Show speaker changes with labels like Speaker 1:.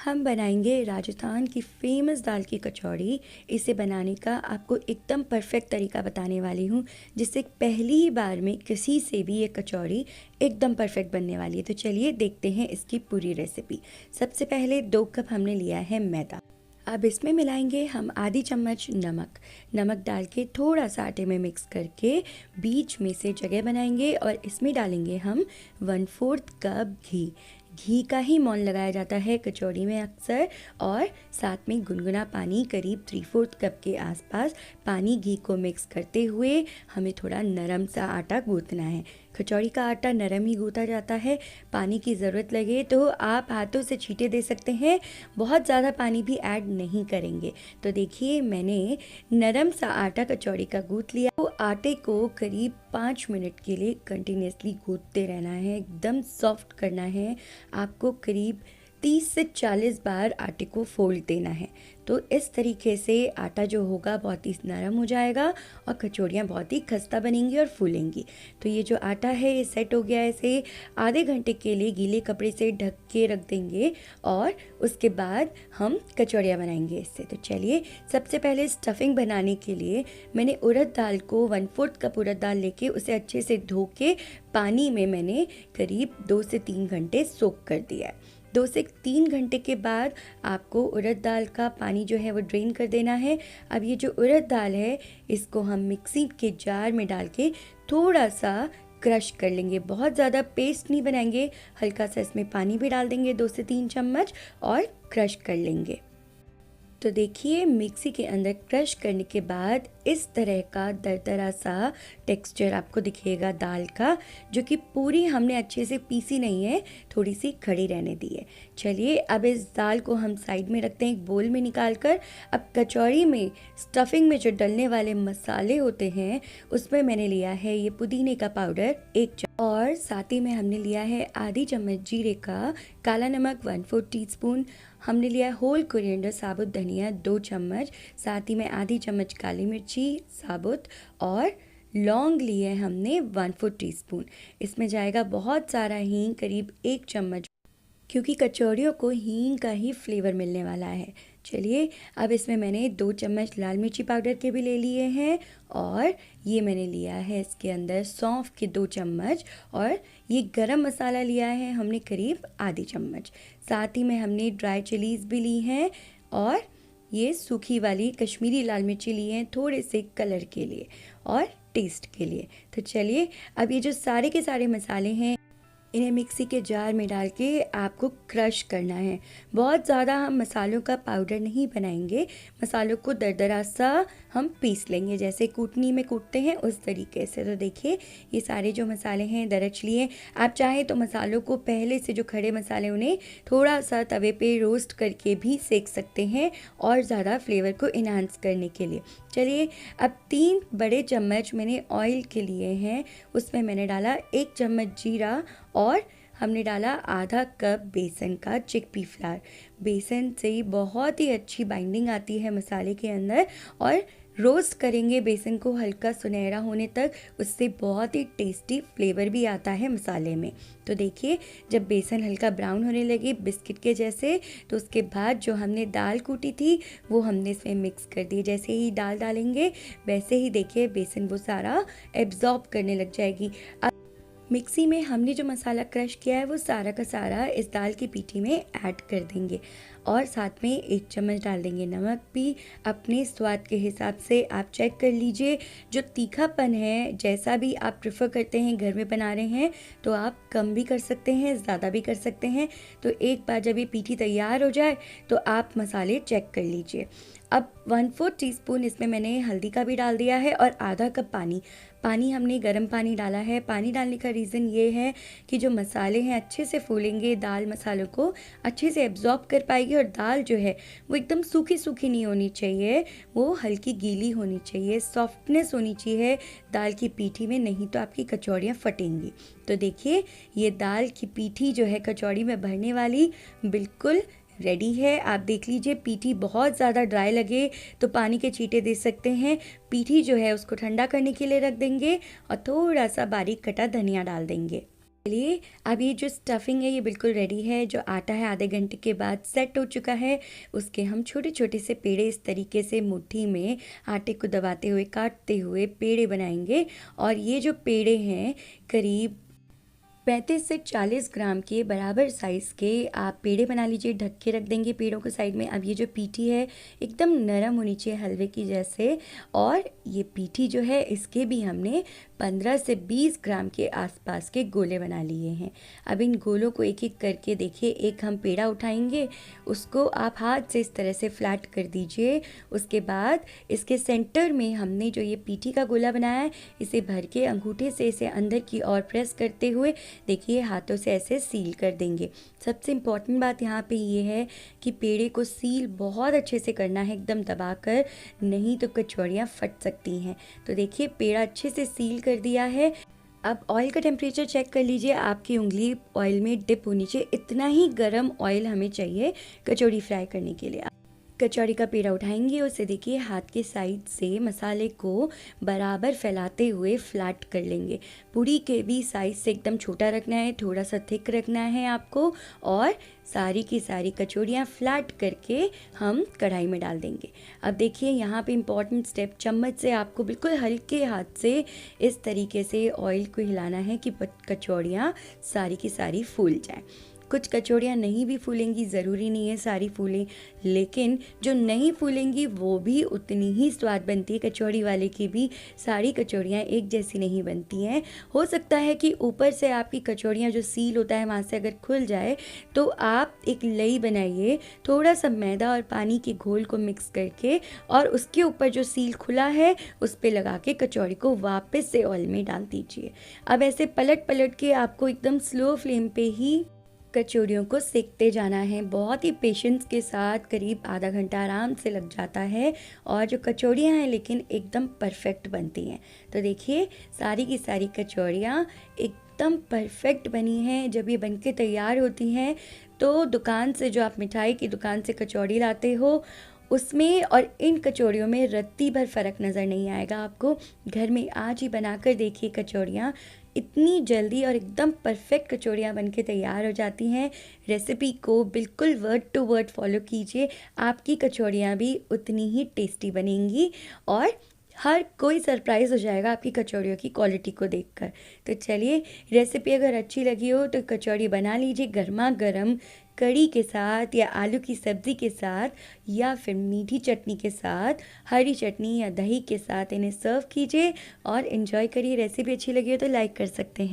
Speaker 1: हम बनाएंगे राजस्थान की फेमस दाल की कचौड़ी। इसे बनाने का आपको एकदम परफेक्ट तरीका बताने वाली हूँ, जिससे पहली ही बार में किसी से भी ये कचौड़ी एकदम परफेक्ट बनने वाली है। तो चलिए देखते हैं इसकी पूरी रेसिपी। सबसे पहले 2 कप हमने लिया है मैदा। अब इसमें मिलाएंगे हम आधी चम्मच नमक। नमक डाल के थोड़ा सा आटे में मिक्स करके बीच में से जगह बनाएंगे और इसमें डालेंगे हम 1/4 कप घी। घी का ही मौन लगाया जाता है कचौड़ी में अक्सर। और साथ में गुनगुना पानी करीब 3/4 कप के आसपास पानी घी को मिक्स करते हुए हमें थोड़ा नरम सा आटा गूंथना है। कचौड़ी का आटा नरम ही गूंथा जाता है। पानी की ज़रूरत लगे तो आप हाथों से छींटे दे सकते हैं, बहुत ज़्यादा पानी भी ऐड नहीं करेंगे। तो देखिए मैंने नरम सा आटा कचौड़ी का गूंथ लिया। तो आटे को करीब 5 मिनट के लिए कंटिन्यूसली गूंथते रहना है, एकदम सॉफ्ट करना है। आपको करीब 30 से 40 बार आटे को फोल्ड देना है। तो इस तरीके से आटा जो होगा बहुत ही नरम हो जाएगा और कचौड़ियाँ बहुत ही खस्ता बनेंगी और फूलेंगी। तो ये जो आटा है ये सेट हो गया है। इसे आधे घंटे के लिए गीले कपड़े से ढक के रख देंगे और उसके बाद हम कचौड़ियाँ बनाएंगे इससे। तो चलिए सबसे पहले स्टफिंग बनाने के लिए मैंने उड़द दाल को 1/4 कप उड़द दाल लेके उसे अच्छे से धो के पानी में मैंने करीब 2 से 3 घंटे सोक कर दिया है। 2 से 3 घंटे के बाद आपको उड़द दाल का पानी जो है वो ड्रेन कर देना है। अब ये जो उड़द दाल है इसको हम मिक्सी के जार में डाल के थोड़ा सा क्रश कर लेंगे। बहुत ज़्यादा पेस्ट नहीं बनाएंगे, हल्का सा इसमें पानी भी डाल देंगे 2 से 3 चम्मच और क्रश कर लेंगे। तो देखिए मिक्सी के अंदर क्रश करने के बाद इस तरह का दरदरा सा टेक्सचर आपको दिखेगा दाल का, जो कि पूरी हमने अच्छे से पीसी नहीं है, थोड़ी सी खड़ी रहने दी है। चलिए अब इस दाल को हम साइड में रखते हैं एक बोल में निकाल कर। अब कचौड़ी में स्टफिंग में जो डलने वाले मसाले होते हैं उसमें मैंने लिया है ये पुदीने का पाउडर 1 चम्मच और साथ ही में हमने लिया है आधी चम्मच जीरे का, काला नमक 1/4 टीस्पून, हमने लिया होल कोरिएंडर साबुत धनिया 2 चम्मच, साथ ही में आधी चम्मच काली मिर्ची साबुत और लौंग लिए हमने 1/4 टीस्पून। इसमें जाएगा बहुत सारा हींग करीब 1 चम्मच, क्योंकि कचौड़ियों को हींग का ही फ्लेवर मिलने वाला है। चलिए अब इसमें मैंने 2 चम्मच लाल मिर्ची पाउडर के भी ले लिए हैं और ये मैंने लिया है इसके अंदर सौंफ के 2 चम्मच और ये गरम मसाला लिया है हमने करीब आधी चम्मच। साथ ही में हमने ड्राई चिलीज़ भी ली हैं और ये सूखी वाली कश्मीरी लाल मिर्ची ली हैं थोड़े से कलर के लिए और टेस्ट के लिए। तो चलिए अब ये जो सारे के सारे मसाले हैं इन्हें मिक्सी के जार में डाल के आपको क्रश करना है। बहुत ज़्यादा हम मसालों का पाउडर नहीं बनाएंगे, मसालों को दरदरा सा हम पीस लेंगे, जैसे कूटनी में कूटते हैं उस तरीके से। तो देखिए ये सारे जो मसाले हैं दरच लिए। आप चाहें तो मसालों को पहले से जो खड़े मसाले उन्हें थोड़ा सा तवे पे रोस्ट करके भी सेक सकते हैं और ज़्यादा फ्लेवर को इन्हांस करने के लिए। चलिए अब 3 बड़े चम्मच मैंने ऑयल के लिए हैं, उसमें मैंने डाला 1 चम्मच जीरा और हमने डाला आधा कप बेसन का चिकपी फ्लावर। बेसन से बहुत ही अच्छी बाइंडिंग आती है मसाले के अंदर और रोस्ट करेंगे बेसन को हल्का सुनहरा होने तक, उससे बहुत ही टेस्टी फ्लेवर भी आता है मसाले में। तो देखिए जब बेसन हल्का ब्राउन होने लगी बिस्किट के जैसे, तो उसके बाद जो हमने दाल कूटी थी वो हमने इसमें मिक्स कर दी। जैसे ही दाल डालेंगे वैसे ही देखिए बेसन वो सारा एब्जॉर्ब करने लग जाएगी। मिक्सी में हमने जो मसाला क्रश किया है वो सारा का सारा इस दाल की पीठी में ऐड कर देंगे और साथ में 1 चम्मच डाल देंगे नमक भी। अपने स्वाद के हिसाब से आप चेक कर लीजिए, जो तीखापन है जैसा भी आप प्रेफर करते हैं, घर में बना रहे हैं तो आप कम भी कर सकते हैं, ज़्यादा भी कर सकते हैं। तो एक बार जब ये पीठी तैयार हो जाए तो आप मसाले चेक कर लीजिए। अब 1/4 टीस्पून इसमें मैंने हल्दी का भी डाल दिया है और आधा कप पानी हमने गर्म पानी डाला है। पानी डालने का रीज़न ये है कि जो मसाले हैं अच्छे से फूलेंगे, दाल मसालों को अच्छे से एब्जॉर्ब कर पाएगी और दाल जो है वो एकदम सूखी सूखी नहीं होनी चाहिए, वो हल्की गीली होनी चाहिए, सॉफ्टनेस होनी चाहिए दाल की पीठी में, नहीं तो आपकी कचौड़ियाँ फटेंगी। तो देखिए ये दाल की पीठी जो है कचौड़ी में भरने वाली बिल्कुल रेडी है। आप देख लीजिए पीठी बहुत ज़्यादा ड्राई लगे तो पानी के छींटे दे सकते हैं। पीठी जो है उसको ठंडा करने के लिए रख देंगे और थोड़ा सा बारीक कटा धनिया डाल देंगे। चलिए, अब ये जो स्टफिंग है ये बिल्कुल रेडी है। जो आटा है आधे घंटे के बाद सेट हो चुका है। उसके हम छोटे छोटे से पेड़े इस तरीके से मुट्ठी में आटे को दबाते हुए काटते हुए पेड़े बनाएंगे। और ये जो पेड़े हैं करीब 35 से 40 ग्राम के बराबर साइज़ के आप पेड़े बना लीजिए। ढक के रख देंगे पेड़ों को साइड में। अब ये जो पीठी है एकदम नरम होनी चाहिए हलवे की जैसे। और ये पीठी जो है इसके भी हमने 15 से 20 ग्राम के आसपास के गोले बना लिए हैं। अब इन गोलों को एक एक करके देखिए, एक हम पेड़ा उठाएंगे, उसको आप हाथ से इस तरह से फ्लैट कर दीजिए। उसके बाद इसके सेंटर में हमने जो ये पीठी का गोला बनाया है इसे भर के अंगूठे से इसे अंदर की ओर प्रेस करते हुए देखिए हाथों से ऐसे सील कर देंगे। सबसे इम्पॉर्टेंट बात यहाँ पे ये है कि पेड़े को सील बहुत अच्छे से करना है, एकदम दबाकर, नहीं तो कचौड़ियाँ फट सकती हैं। तो देखिए पेड़ा अच्छे से सील कर दिया है। अब ऑयल का टेम्परेचर चेक कर लीजिए, आपकी उंगली ऑयल में डिप होनी चाहिए। इतना ही गर्म ऑयल हमें चाहिए कचौड़ी फ्राई करने के लिए। कचौड़ी का पेड़ा उठाएंगे, उसे देखिए हाथ के साइड से मसाले को बराबर फैलाते हुए फ्लैट कर लेंगे। पूरी के भी साइज से एकदम छोटा रखना है, थोड़ा सा थिक रखना है आपको। और सारी की सारी कचौड़ियाँ फ्लैट करके हम कढ़ाई में डाल देंगे। अब देखिए यहाँ पे इम्पॉर्टेंट स्टेप, चम्मच से आपको बिल्कुल हल्के हाथ से इस तरीके से ऑयल को हिलाना है कि कचौड़ियाँ सारी की सारी फूल जाएं। कुछ कचौड़ियाँ नहीं भी फूलेंगी, ज़रूरी नहीं है सारी फूलें, लेकिन जो नहीं फूलेंगी वो भी उतनी ही स्वाद बनती है। कचौड़ी वाले की भी सारी कचौड़ियाँ एक जैसी नहीं बनती हैं। हो सकता है कि ऊपर से आपकी कचौड़ियाँ जो सील होता है वहाँ से अगर खुल जाए तो आप एक लई बनाइए, थोड़ा सा मैदा और पानी के घोल को मिक्स करके और उसके ऊपर जो सील खुला है उस पर लगा के कचौड़ी को वापस से ऑयल में डाल दीजिए। अब ऐसे पलट पलट के आपको एकदम स्लो फ्लेम पे ही कचौड़ियों को सेकते जाना है। बहुत ही पेशेंस के साथ, करीब आधा घंटा आराम से लग जाता है। और जो कचौड़ियाँ हैं लेकिन एकदम परफेक्ट बनती हैं। तो देखिए सारी की सारी कचौड़ियाँ एकदम परफेक्ट बनी हैं। जब ये बनके तैयार होती हैं तो दुकान से, जो आप मिठाई की दुकान से कचौड़ी लाते हो, उसमें और इन कचौड़ियों में रत्ती भर फ़र्क नज़र नहीं आएगा आपको। घर में आज ही बनाकर देखिए कचौड़ियाँ, इतनी जल्दी और एकदम परफेक्ट कचौड़ियाँ बनके तैयार हो जाती हैं। रेसिपी को बिल्कुल वर्ड टू वर्ड फॉलो कीजिए, आपकी कचौड़ियाँ भी उतनी ही टेस्टी बनेंगी और हर कोई सरप्राइज़ हो जाएगा आपकी कचौड़ियों की क्वालिटी को देखकर। तो चलिए, रेसिपी अगर अच्छी लगी हो तो कचौड़ी बना लीजिए गर्मा गर्म कढ़ी के साथ या आलू की सब्ज़ी के साथ या फिर मीठी चटनी के साथ, हरी चटनी या दही के साथ इन्हें सर्व कीजिए और इन्जॉय करिए। रेसिपी अच्छी लगी हो तो लाइक कर सकते हैं।